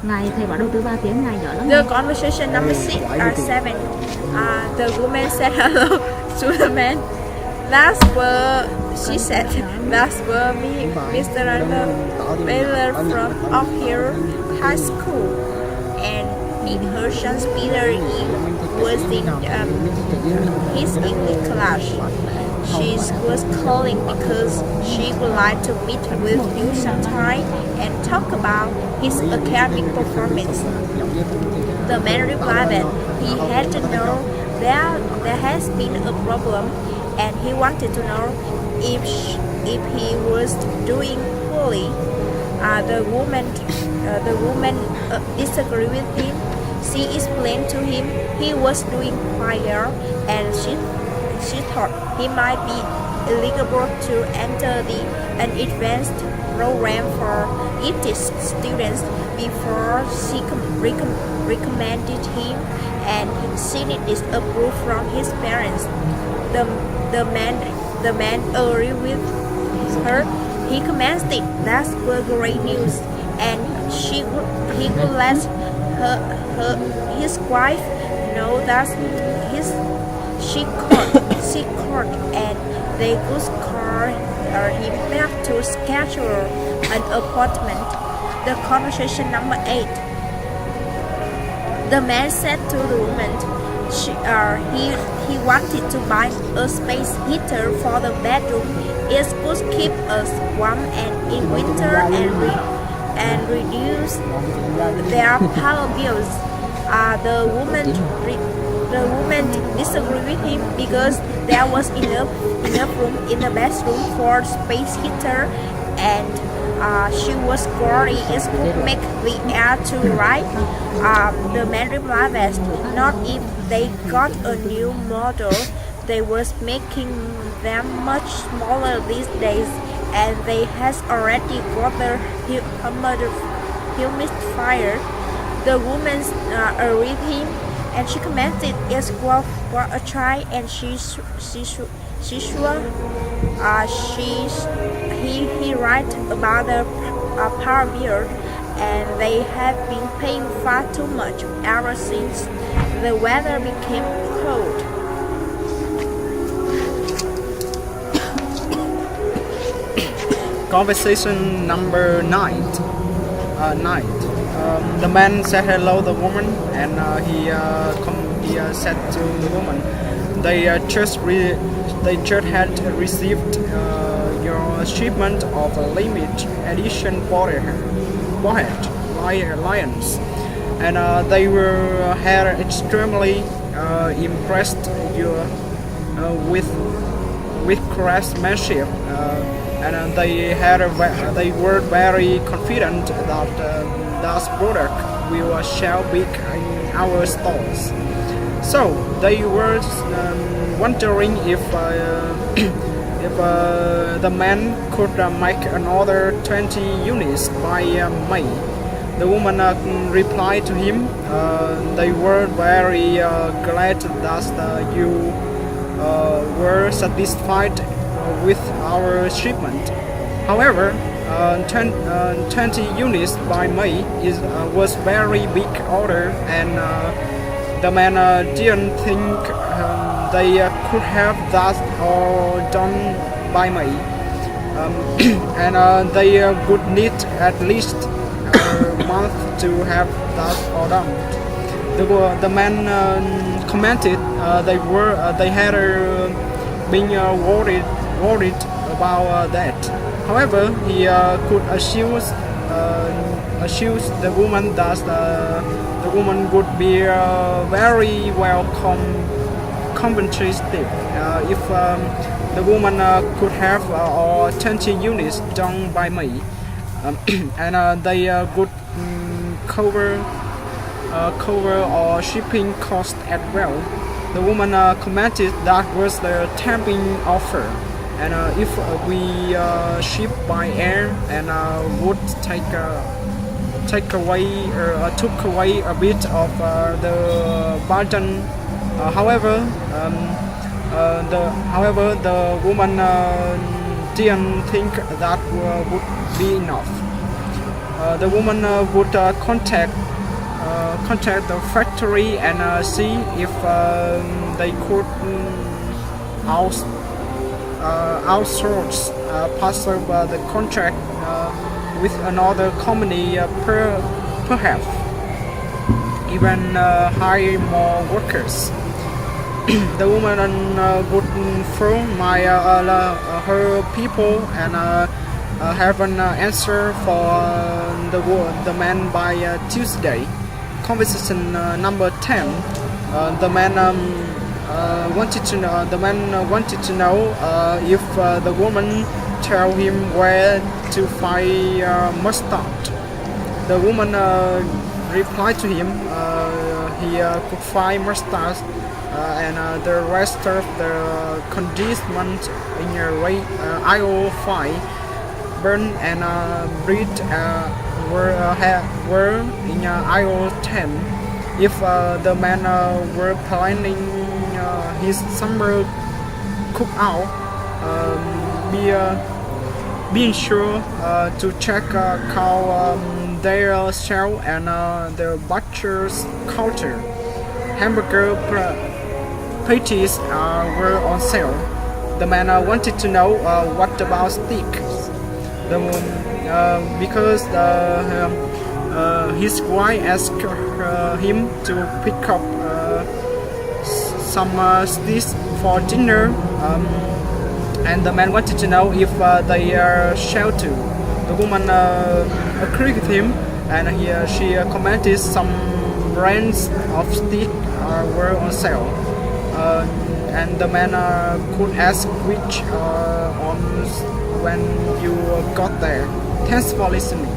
Ngài thầy bảo đầu tư 3 tiếng, ngài giỏi lắm. The conversation number 7. The woman said hello to the man. That's where she said, that's where me, Mr. Baylor from Oak Hill High School, and her son Peter was in his English class. She was calling because she would like to meet with you sometime and talk about his academic performance. The man replied that he had to know there has been a problem, and he wanted to know if he was doing poorly. The woman disagreed with him. She explained to him he was doing fire, and she thought he might be eligible to enter an advanced program for gifted students before she recommended him, and she needed approval from his parents. The man agreed with her. He commented that was great news, and he would let his wife know that she called, and they could call him back to schedule an appointment. The conversation number 8. The man said to the woman, he wanted to buy a space heater for the bedroom. It would keep us warm and in winter and reduce their power bills. The woman disagreed with him because there was enough room in the bedroom for space heater, and she was worried it would make the air too right. The man replied that not if they got a new model. They was making them much smaller these days, and they has already got the humidifier. The woman agreed with him, and she commented it's worth a try, and he write about the power bill, and they have been paying far too much ever since the weather became cold. Conversation number 9. The man said hello to the woman, and he said to the woman, they just had received your shipment of a limited edition Warhead Lions, and they had extremely impressed you with craftsmanship. And they were very confident that this product will sell big in our stores. So they were wondering if the man could make another 20 units by May. The woman replied to him, they were very glad that you were satisfied with our shipment. However, 20 units by May was very big order, and the man didn't think they could have that all done by May, and they would need at least a month to have that all done. The man commented they had been worried about that. However, he could assure the woman that the woman would be very well compensated if the woman could have 20 units done by me, and they would cover our shipping cost as well. The woman commented that was the tempting offer, and if we ship by air and would took away a bit of the burden. However, the woman didn't think that would be enough. The woman would contact the factory and see if they could outsource part of the contract with another company, perhaps even hire more workers. The woman would phone her people and have an answer for the man by Tuesday. Conversation number 10. The man wanted to know if the woman tell him where to find mustard. The woman replied to him he could find mustard and the rest of the condensed in aisle 5. Burn and bread were in aisle 10. If the man were planning his summer cookout, being sure to check how their shelf and the butcher's counter. Hamburger patties were on sale. The man wanted to know what about steaks. Because his wife asked him to pick up some steaks for dinner, and the man wanted to know if they shall too. The woman agreed with him, and she commented some brands of steak were on sale, and the man could ask which on when you got there. Thanks for listening.